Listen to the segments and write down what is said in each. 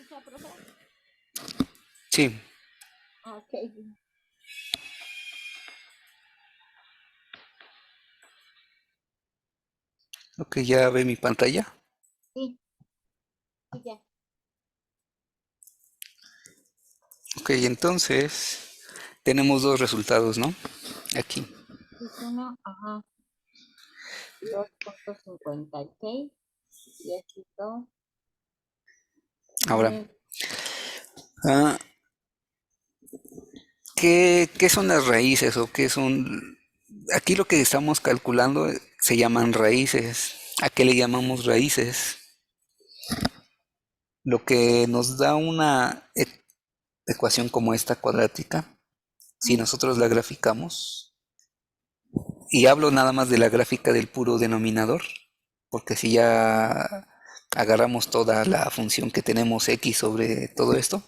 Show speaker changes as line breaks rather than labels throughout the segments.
escucha, profe?
Sí,
Ah, ok.
ok, ya ve mi pantalla.
Sí, sí, ya.
Ok, entonces tenemos dos resultados, ¿no? Aquí.
Es uno, ajá, 2.56 y estos dos,
Ahora,
eh,
ah, ¿qué son las raíces o qué son? Aquí lo que estamos calculando se llaman raíces. ¿A qué le llamamos raíces? Lo que nos da una ecuación como esta cuadrática, si
mm,
nosotros la graficamos, y hablo nada más de la gráfica del puro denominador, porque si ya agarramos toda la función que tenemos x sobre todo esto,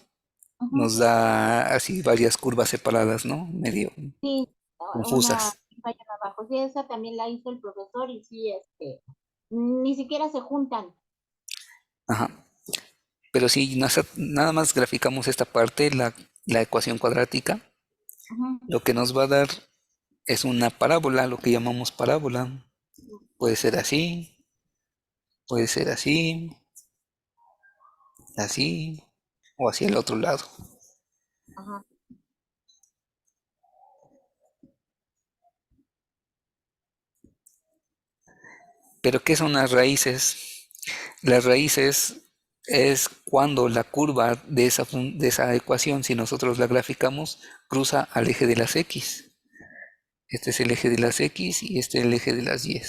ujú,
nos da así varias curvas separadas, ¿no? Medio
sí, una
confusas.
raya abajo. Sí, esa también la hizo el profesor y sí, ni siquiera se juntan.
Ajá. Pero si nada más graficamos esta parte, la ecuación cuadrática,
Ujú,
lo que nos va a dar es una parábola, lo que llamamos parábola. Puede ser así, puede ser así, así, o hacia el otro lado.
ajá,
Pero ¿qué son las raíces? Las raíces es cuando la curva de esa ecuación, si nosotros la graficamos, cruza al eje de las x. Este es el eje de las x y este es el eje de las y.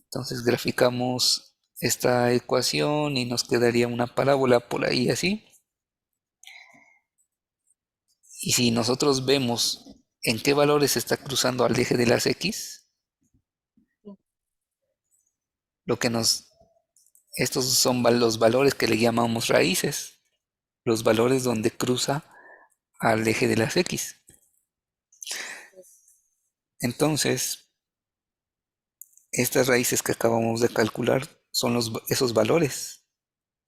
Entonces graficamos esta ecuación y nos quedaría una parábola por ahí así. Y si nosotros vemos en qué valores está cruzando al eje de las x,
sí,
lo que nos estos son los valores que le llamamos raíces, los valores donde cruza al eje de las x.
sí,
Entonces, estas raíces que acabamos de calcular son esos valores.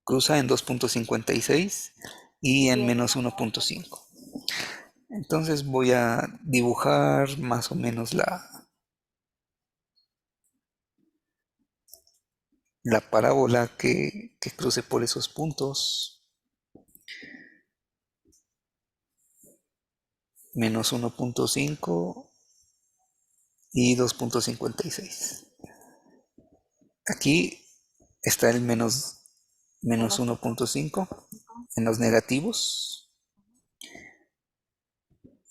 Cruza en 2.56 y
sí,
en
es
menos
una
1.5. Entonces voy a dibujar más o menos la parábola que cruce por esos puntos. Menos 1.5 y 2.56. Aquí está el menos
menos
1.5
1.5.
en los negativos.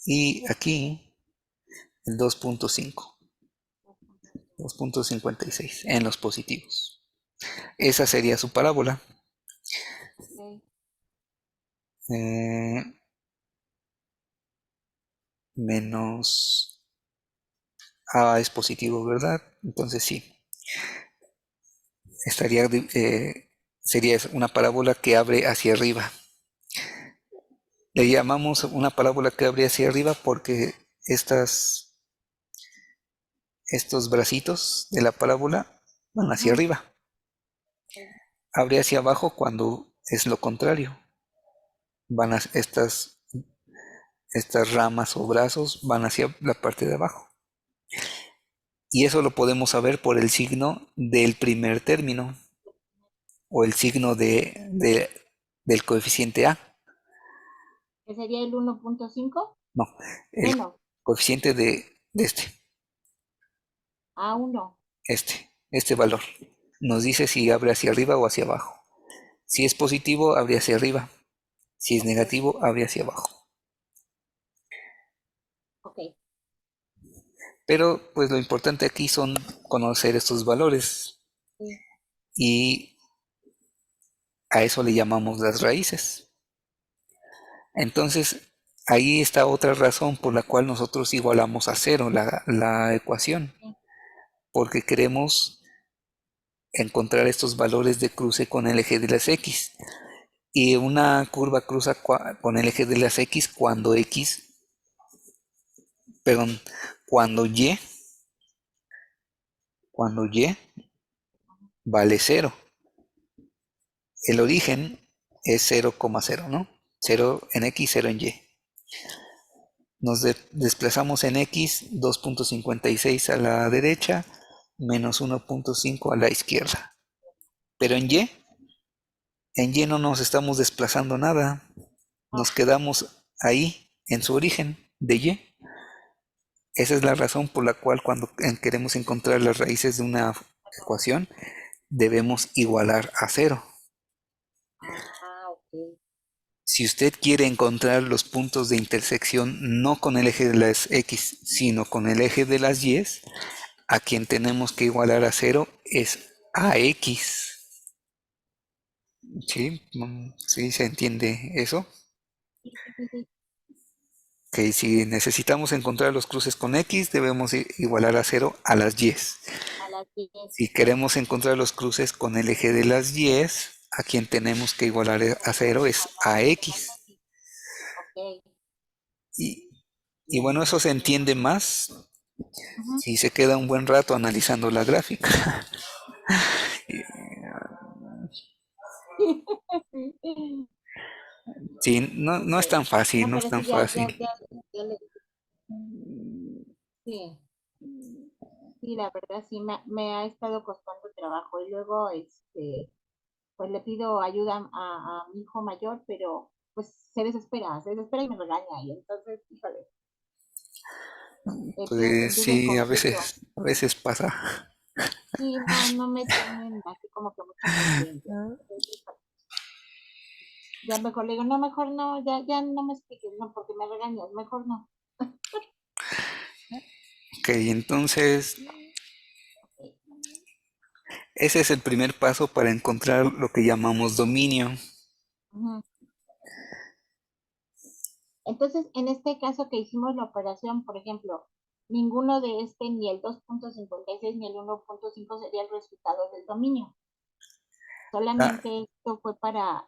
Y aquí el 2.5, 2.56 en los positivos. Esa sería su parábola.
Ok,
Eh, Menos A es positivo, ¿verdad? Entonces sí, estaría, sería una parábola que abre hacia arriba. Le llamamos una parábola que abre hacia arriba porque estos bracitos de la parábola van hacia
ujú,
arriba.
ok,
Abre hacia abajo cuando es lo contrario. Van a, estas ramas o brazos van hacia la parte de abajo. Y eso lo podemos saber por el signo del primer término o el signo del coeficiente A.
que sería el 1.5
No, el
menos
coeficiente de
A1.
este valor. Nos dice si abre hacia arriba o hacia abajo. Si es positivo, abre hacia arriba. Si es
Ok,
negativo, abre hacia abajo.
ok,
Pero pues lo importante aquí son conocer estos valores
sí,
y a eso le llamamos las raíces. Entonces, ahí está otra razón por la cual nosotros igualamos a cero la ecuación,
sí,
porque queremos encontrar estos valores de cruce con el eje de las x. Y una curva cruza con el eje de las x perdón, cuando y, cuando y vale cero. El origen es 0,0, ¿no? 0 en X, 0 en Y. Nos desplazamos en X 2.56 a la derecha, menos 1.5 a la izquierda. Pero en Y no nos estamos desplazando nada. Nos quedamos ahí, en su origen de Y. Esa es la razón por la cual cuando queremos encontrar las raíces de una ecuación, debemos igualar a cero.
Ok.
Si usted quiere encontrar los puntos de intersección no con el eje de las X, sino con el eje de las Y, a quien tenemos que igualar a cero es a X. ¿Sí? ¿Sí se entiende eso?
Sí, sí, sí, sí,
Que si necesitamos encontrar los cruces con X, debemos igualar a cero a las Y.
a las 10.
Si queremos encontrar los cruces con el eje de las Y, a quien tenemos que igualar a cero es a X.
Ok.
Y, y bueno, eso se entiende más
Ujú.
si se queda un buen rato analizando la gráfica. Sí, no, no es tan fácil,
No,
no es
pero
tan
sí,
fácil.
ya le sí, sí, la verdad sí me ha estado costando trabajo y luego pues le pido ayuda a mi hijo mayor, pero pues se desespera y me regaña y entonces, híjole,
Pues
empieza el
sí,
conflicto.
a veces pasa.
Sí, no me tienen así como que mucha paciencia. Entonces, híjole, ya mejor le digo, no, mejor no, ya no me expliques, no, porque me regañas, mejor no.
Ok, entonces
Ok.
ese es el primer paso para encontrar lo que llamamos dominio.
Ujú. Entonces, en este caso que hicimos la operación, por ejemplo, ninguno de ni el 2.56 ni el 1.5 sería el resultado del dominio.
Ah,
Solamente esto fue
ah,
para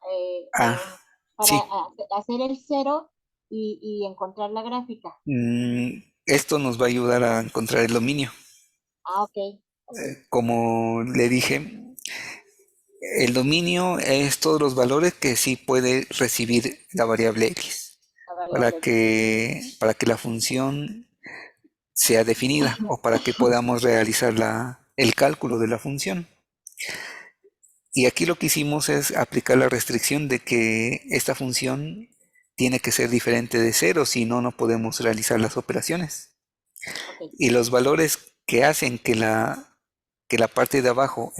sí,
hacer el cero y encontrar la gráfica.
esto nos va a ayudar a encontrar el dominio.
Ah, ok.
Como le dije, el dominio es todos los valores que sí puede recibir la variable x
La variable.
para que la función sea definida o para que podamos realizar el cálculo de la función. Y aquí lo que hicimos es aplicar la restricción de que esta función tiene que ser diferente de cero, si no, no podemos realizar las operaciones.
Ok.
Y los valores que hacen que la parte de abajo,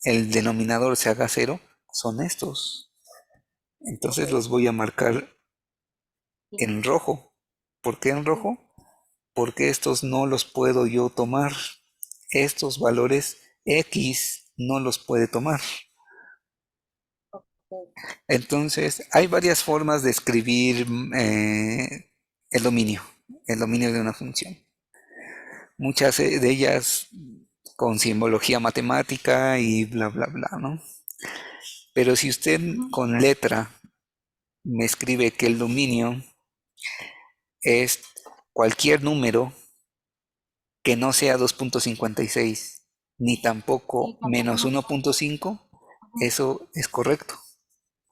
el denominador se haga cero, son estos.
Ok.
Entonces los voy a marcar
Sí.
en rojo. ¿Por qué en
Sí.
rojo? Porque estos no los puedo yo tomar. Estos valores X no los puede tomar.
Ok.
Entonces, hay varias formas de escribir el dominio de una función. Muchas de ellas con simbología matemática y bla, bla, bla, ¿no? Pero si usted
Ujú.
con letra me escribe que el dominio es cualquier número que no sea 2.56 ni
Sí,
tampoco menos
tampoco.
1.5,
Ujú.
eso es correcto.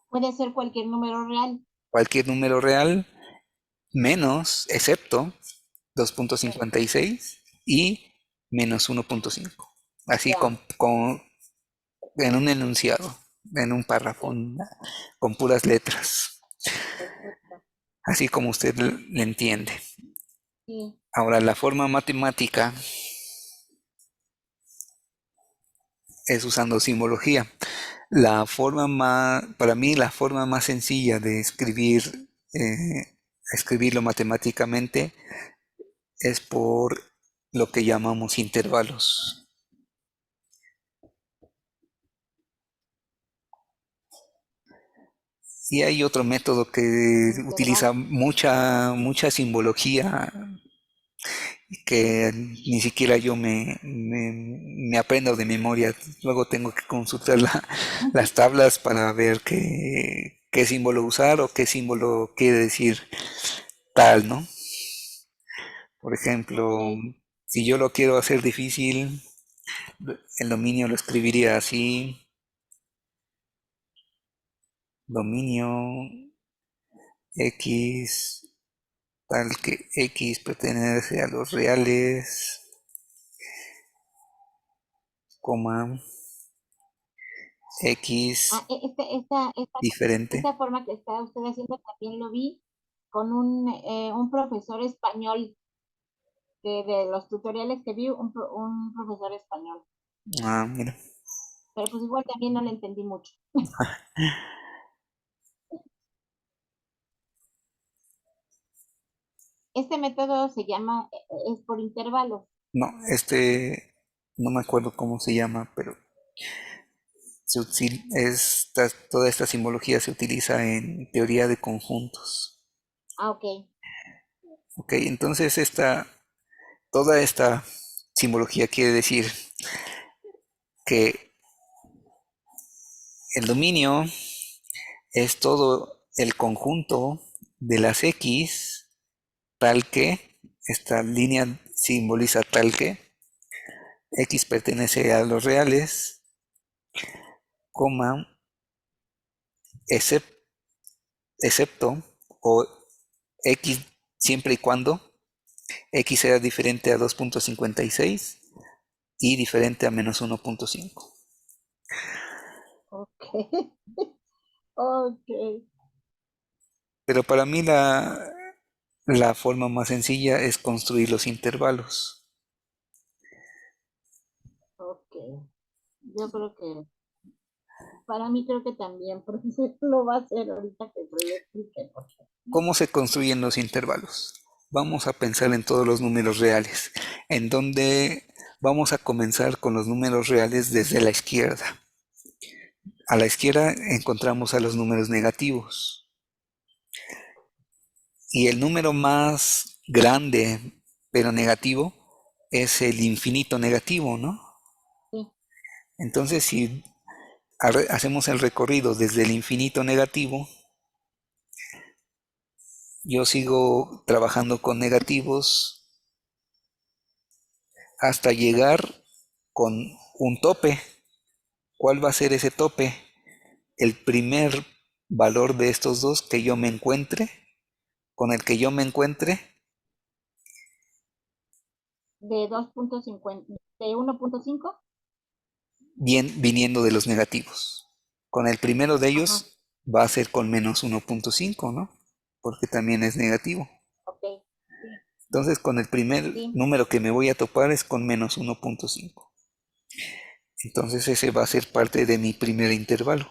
Puede ser cualquier número real.
Cualquier número real menos, excepto 2.56 y menos 1.5. Así
Ya.
en un enunciado, en un párrafo,
Ok.
con puras letras,
Perfecto.
así como usted le entiende.
Sí.
Ahora, la forma matemática es usando simbología. Para mí, la forma más sencilla de escribirlo matemáticamente es por lo que llamamos intervalos. Y hay otro método que utiliza
Intervalos.
mucha simbología que ni siquiera yo me aprendo de memoria. Luego tengo que consultar las tablas para ver qué símbolo usar o qué símbolo quiere decir tal, ¿no? Por ejemplo,
Ok.
si yo lo quiero hacer difícil, el dominio lo escribiría así, dominio X tal que X pertenece a los reales, coma, X
Ah,
diferente.
esta forma que está usted haciendo también lo vi con un profesor español, que de los tutoriales que vi, un profesor español.
Ah, mira.
Pero pues igual también no le entendí mucho. Este método se llama, es por intervalos.
No, no me acuerdo cómo se llama, pero toda esta simbología se utiliza en teoría de conjuntos.
Ah, ok,
Ok, entonces toda esta simbología quiere decir que el dominio es todo el conjunto de las X tal que, esta línea simboliza tal que, X pertenece a los reales, coma, excep- excepto, o X siempre y cuando X sea diferente a 2.56 y diferente a menos 1.5.
ok, ok,
Pero para mí la forma más sencilla es construir los intervalos.
ok. Yo creo que, para mí creo que también, porque lo va a hacer ahorita que se lo explique.
¿Cómo se construyen los intervalos? Vamos a pensar en todos los números reales, en donde vamos a comenzar con los números reales desde la izquierda. A la izquierda encontramos a los números negativos. Y el número más grande, pero negativo, es el infinito negativo, ¿no?
Sí,
Entonces, si hacemos el recorrido desde el infinito negativo, yo sigo trabajando con negativos hasta llegar con un tope. ¿Cuál va a ser ese tope? El primer valor de estos dos que yo me encuentre, con el que yo me encuentre,
de 2.50, de 1.5.
viniendo de los negativos. Con el primero de
Ajá,
ellos va a ser con menos 1.5, ¿no? Porque también es negativo.
ok, sí,
Entonces, con el primer
sí,
número que me voy a topar es con menos 1.5. Entonces, ese va a ser parte de mi primer intervalo.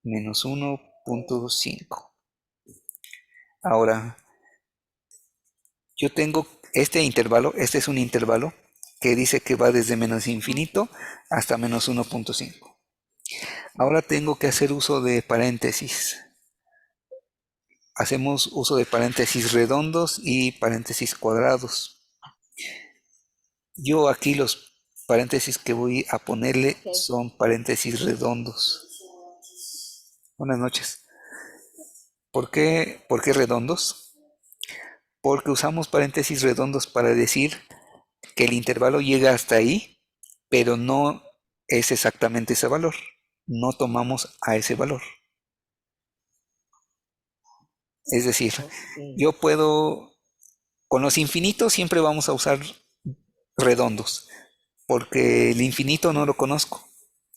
Menos
ok,
1.5. Ahora, yo tengo este intervalo, este es un intervalo que dice que va desde menos
ajá,
infinito hasta menos 1.5.
ajá,
Ahora tengo que hacer uso de paréntesis. Hacemos uso de paréntesis redondos y paréntesis cuadrados. Yo aquí los paréntesis que voy a ponerle
ok,
son paréntesis redondos. Buenas noches. ¿Por qué redondos? Porque usamos paréntesis redondos para decir que el intervalo llega hasta ahí, pero no es exactamente ese valor. No tomamos a ese valor. Es decir,
ok,
yo puedo, con los infinitos siempre vamos a usar redondos, porque el infinito no lo conozco.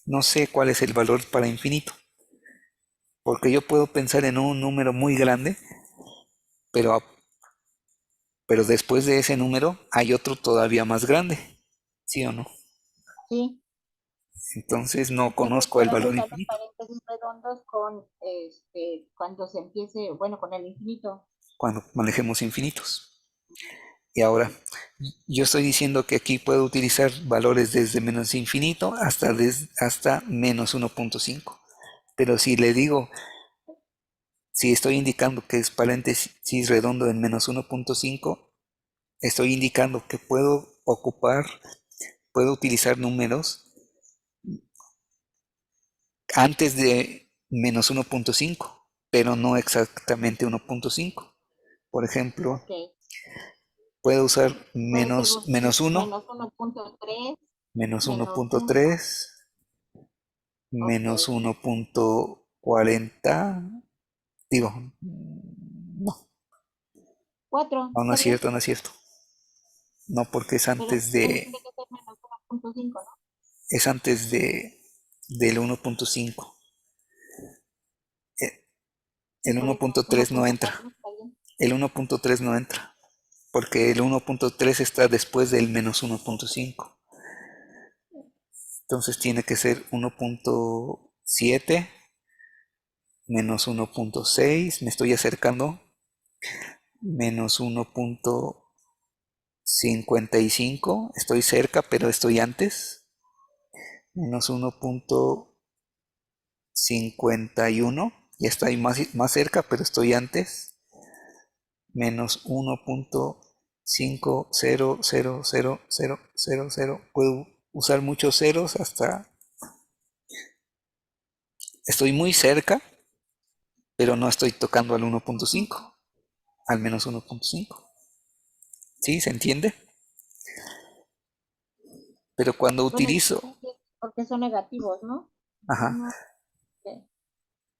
No sé cuál es el valor para infinito, porque yo puedo pensar en un número muy grande, pero, pero después de ese número hay otro todavía más grande, ¿sí o no?
sí.
Entonces no
Se
conozco el
refieren a
valor
usar los
infinito
paréntesis redondos con, cuando se empiece, bueno, con el infinito.
cuando manejemos infinitos. Y ahora, yo estoy diciendo que aquí puedo utilizar valores desde menos infinito hasta menos 1.5. Pero si le digo, si estoy indicando que es paréntesis redondo en menos 1.5, estoy indicando que puedo utilizar números antes de menos 1.5, pero no exactamente 1.5. Por ejemplo,
Ok.
puedo usar
Puede ser
menos 1,
menos 1.3,
menos
menos 5.
1.3,
Ok.
menos 40, digo, no,
4,
no, no
está
es
bien,
cierto, no es cierto. No, porque
pero tiene que ser menos 1.5, ¿no?
es antes del 1.5.
Sí,
El
por eso,
1.3 no entra.
1.4 está bien.
El 1.3 no entra. Porque el 1.3 está después del menos 1.5. Entonces tiene que ser 1.7 menos 1.6. Me estoy acercando. Menos 1.55. Estoy cerca, pero estoy antes. Menos 1.51. Ya estoy más cerca, pero estoy antes. Menos 1.50000000. Puedo usar muchos ceros hasta... Estoy muy cerca, pero no estoy tocando al
Ujú.
1.5, al menos 1.5. ¿Sí? ¿Se entiende? Pero cuando
Bueno,
utilizo...
sí, porque son negativos, ¿no?
Ajá.
Uno, sí.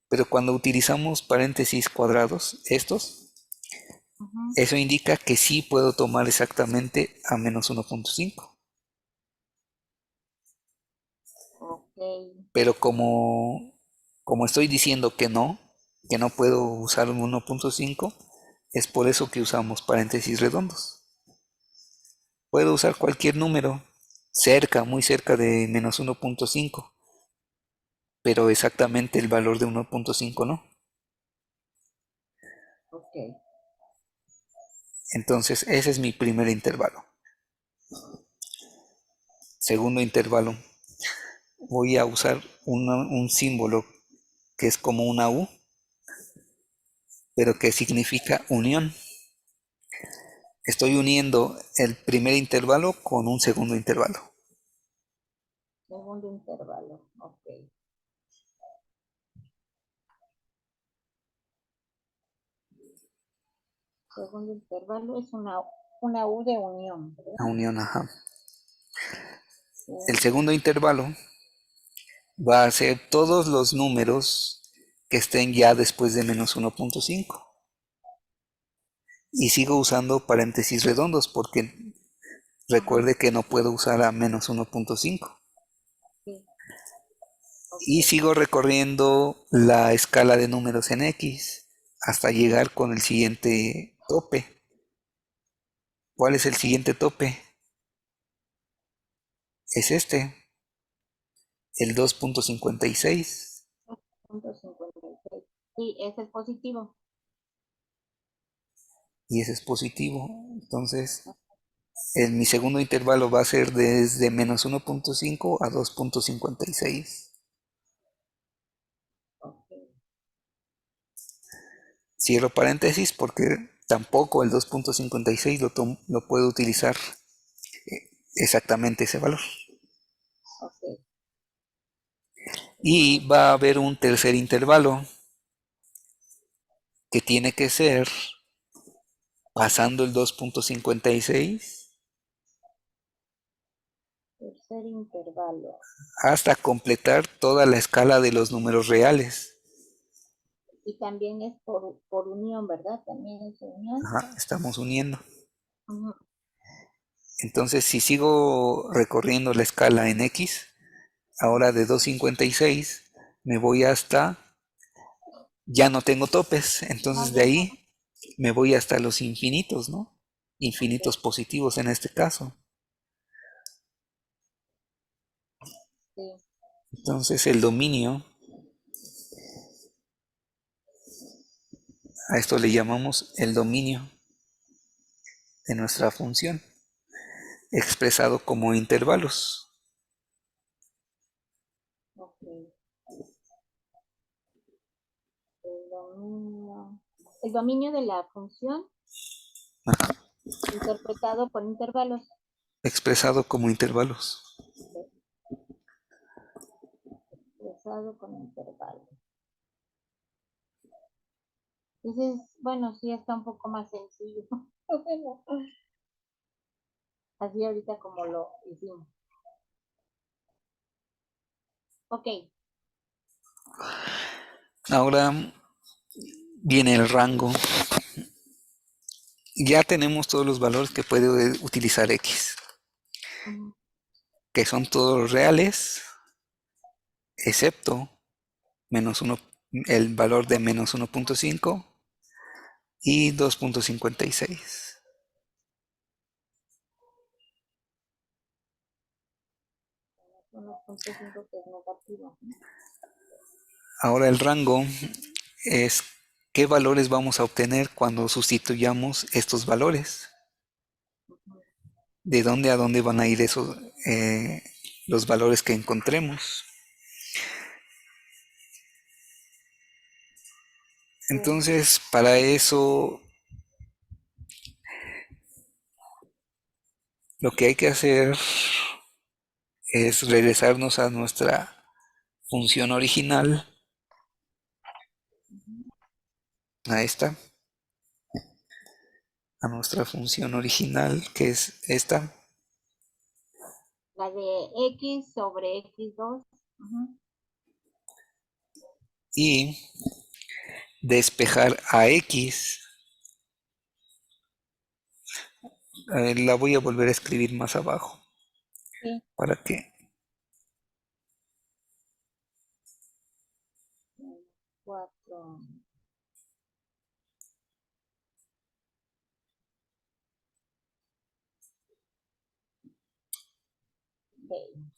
Pero cuando utilizamos paréntesis cuadrados, estos,
Ujú.
eso indica que sí puedo tomar exactamente a menos 1.5.
Ok,
Pero como estoy diciendo que no puedo usar un 1.5, es por eso que usamos paréntesis redondos. Puedo usar cualquier número cerca, muy cerca de menos 1.5, pero exactamente el valor de 1.5 no.
ok.
Entonces ese es mi primer intervalo. Segundo intervalo, voy a usar un símbolo que es como una U, pero que significa unión. Estoy uniendo el primer intervalo con un segundo intervalo.
Segundo intervalo, ok. Segundo intervalo es una U de unión, ¿verdad?
La unión, ajá. El
U,
segundo intervalo va a ser todos los números que estén ya después de menos 1.5. Y sigo usando paréntesis redondos porque
ajá,
recuerde que no puedo usar a menos 1.5.
sí, ok.
Y sigo recorriendo la escala de números en X hasta llegar con el siguiente tope. ¿Cuál es el siguiente tope? Es este, el 2.56.
2.56. Sí, ese es positivo.
Y ese es positivo. Entonces, mi segundo intervalo va a ser desde menos 1.5 a 2.56.
Ok,
Cierro paréntesis porque tampoco el 2.56 lo puedo utilizar exactamente ese valor.
ok.
Y va a haber un tercer intervalo que tiene que ser pasando el 2.56
Tercer intervalo.
hasta completar toda la escala de los números reales.
Y también es por unión, ¿verdad? También es unión.
Ajá, estamos uniendo.
Ujú.
Entonces, si sigo recorriendo la escala en X, ahora de 2.56 me voy hasta, ya no tengo topes,
No,
entonces de
ya no.
ahí me voy hasta los infinitos, ¿no?
Ok,
Infinitos positivos en este caso.
sí,
Entonces el dominio, a esto le llamamos el dominio de nuestra función, expresado como intervalos.
ok. El dominio. El dominio de la función interpretado por intervalos.
Expresado como intervalos.
Ok, expresado con intervalos. Entonces, bueno, sí está un poco más sencillo. Bueno, así ahorita como lo hicimos. Ok,
Ahora viene el rango. Ya tenemos todos los valores que puede utilizar X,
Ujú.
que son todos reales, excepto menos uno, el valor de menos 1.5 y 2.56.
1.5 que es negativo, ¿no?
Ahora el rango es qué valores vamos a obtener cuando sustituyamos estos valores.
Ujú.
De dónde a dónde van a ir esos los valores que encontremos.
Sí,
Entonces, para eso lo que hay que hacer es regresarnos a nuestra función original,
ujú.
a esta, a nuestra función original, que es esta,
La de X sobre X2. Ujú.
y despejar a X. La voy a volver a escribir más abajo
Sí,
para que.
4. Ok.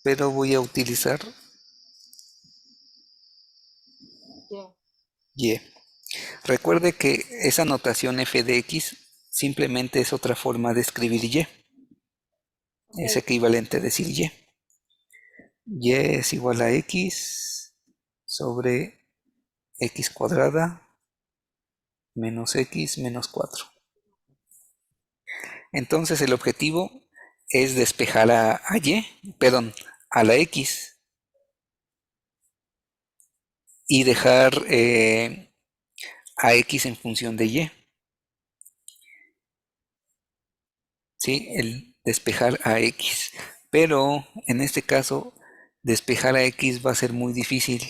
Pero voy a utilizar
Sí,
Y. Recuerde que esa notación f de x simplemente es otra forma de escribir y.
ok.
Es equivalente a decir y. Y es igual a x sobre x cuadrada menos x menos 4. Entonces el objetivo es despejar a y, perdón, a la x y dejar a x en función de y. ¿Sí? El despejar a x. Pero en este caso, despejar a x va a ser muy difícil,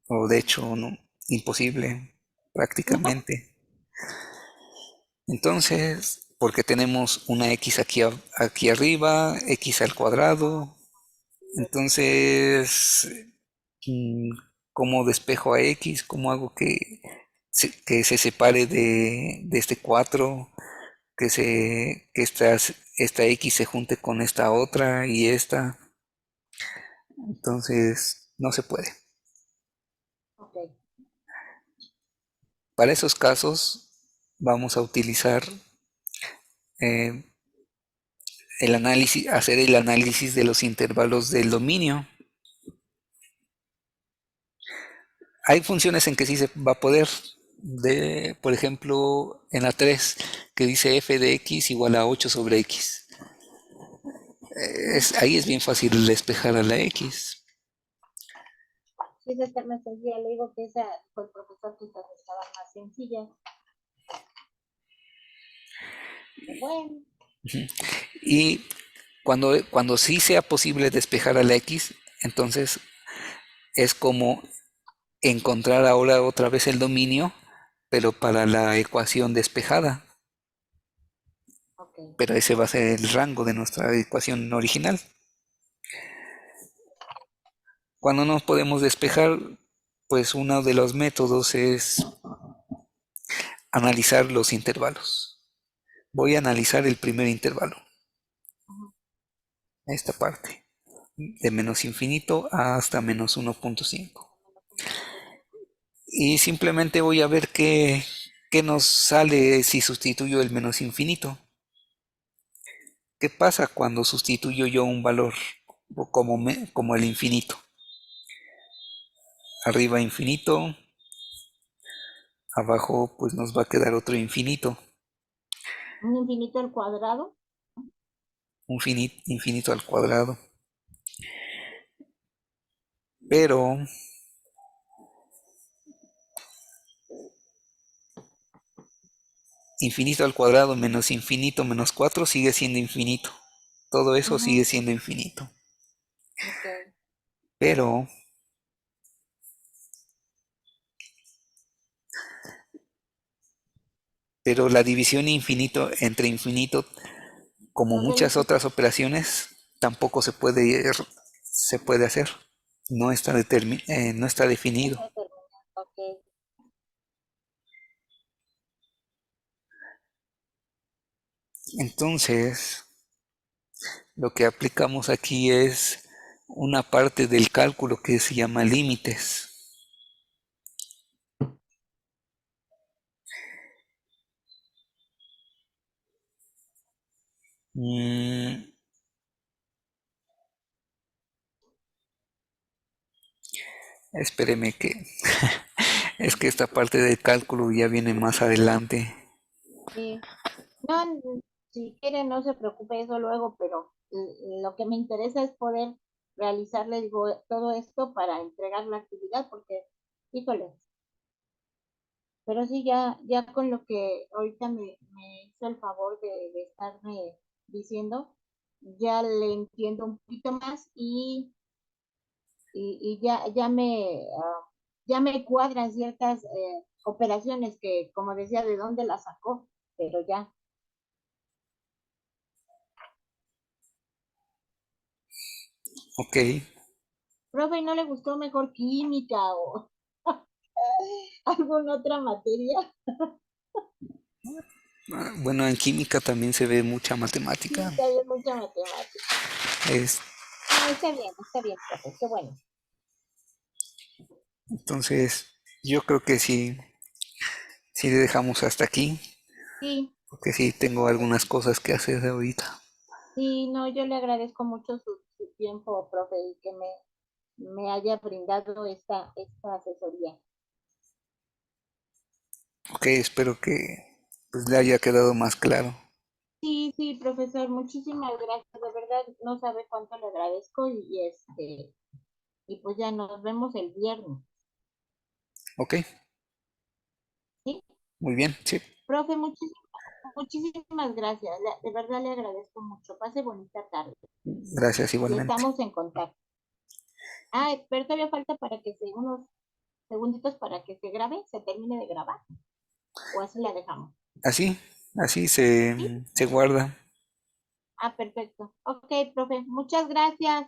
o de hecho no, imposible prácticamente. Entonces, porque tenemos una x aquí, aquí arriba, x al cuadrado, entonces, mm, ¿cómo despejo a x? ¿Cómo hago que se separe de este 4? Que esta x se junte con esta otra y esta. Entonces, no se puede.
Ok.
Para esos casos, vamos a utilizar eh, el análisis, hacer el análisis de los intervalos del dominio. Hay funciones en que sí se va a poder, por ejemplo, en la 3 que dice f de x igual a 8 sobre x.
Ujú.
Ahí es bien fácil despejar a la x.
Sí, esa está más sencilla. Le digo que esa fue el profesor que esta estaba más sencilla. Bueno,
Y cuando sí sea posible despejar a la x, entonces es como encontrar ahora otra vez el dominio, pero para la ecuación despejada.
ok.
Pero ese va a ser el rango de nuestra ecuación original. Cuando no podemos despejar, pues uno de los métodos es analizar los intervalos. Voy a analizar el primer intervalo,
Ujú.
esta parte, de menos infinito hasta menos 1.5. Y simplemente voy a ver qué nos sale si sustituyo el menos infinito. ¿Qué pasa cuando sustituyo yo un valor como el infinito? Arriba infinito, abajo pues nos va a quedar otro infinito,
Un infinito al cuadrado.
un infinito al cuadrado. Pero infinito al cuadrado menos infinito menos 4 sigue siendo infinito. Todo eso sigue
Ujú,
siendo infinito.
ok.
Pero, pero la división infinito entre infinito, como
No
muchas
realiza.
otras operaciones, tampoco se puede hacer. No está
No
definido.
puede terminar. Ok.
Entonces, lo que aplicamos aquí es una parte del cálculo que se llama límites. Mm, espéreme que es que esta parte del cálculo ya viene más adelante.
Sí. No, si quiere, no se preocupe eso luego, pero lo que me interesa es poder realizarle, digo, todo esto para entregar la actividad, porque, híjole, pero sí, ya con lo que ahorita me hizo el favor de estarme diciendo, ya le entiendo un poquito más y ya me cuadran ciertas operaciones que, como decía, de dónde las sacó, pero ya.
Ok.
Profe, ¿no le gustó mejor química o alguna otra materia?
Bueno, en química también se ve mucha
Sí,
matemática.
también mucha matemática.
Es,
No, está bien, profe, qué bueno.
entonces, yo creo que sí le dejamos hasta aquí,
Sí,
porque sí tengo algunas cosas que hacer ahorita.
sí, no, yo le agradezco mucho su tiempo, profe, y que me haya brindado esta asesoría.
Ok, espero que pues, le haya quedado más claro.
Sí, sí, profesor, muchísimas gracias. De verdad, no sabe cuánto le agradezco y pues ya nos vemos el viernes.
Ok,
¿Sí?
muy bien, sí.
Profe, muchísimas gracias. De verdad le agradezco mucho. Pase bonita tarde
Gracias
y
igualmente.
estamos en contacto. Ah, pero todavía falta para que unos segunditos para que se grabe, se termine de grabar, o así la dejamos.
Así, así
¿Sí?
se guarda.
Ah, perfecto. Ok, profe, muchas gracias.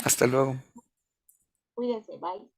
Hasta luego.
Cuídese, bye.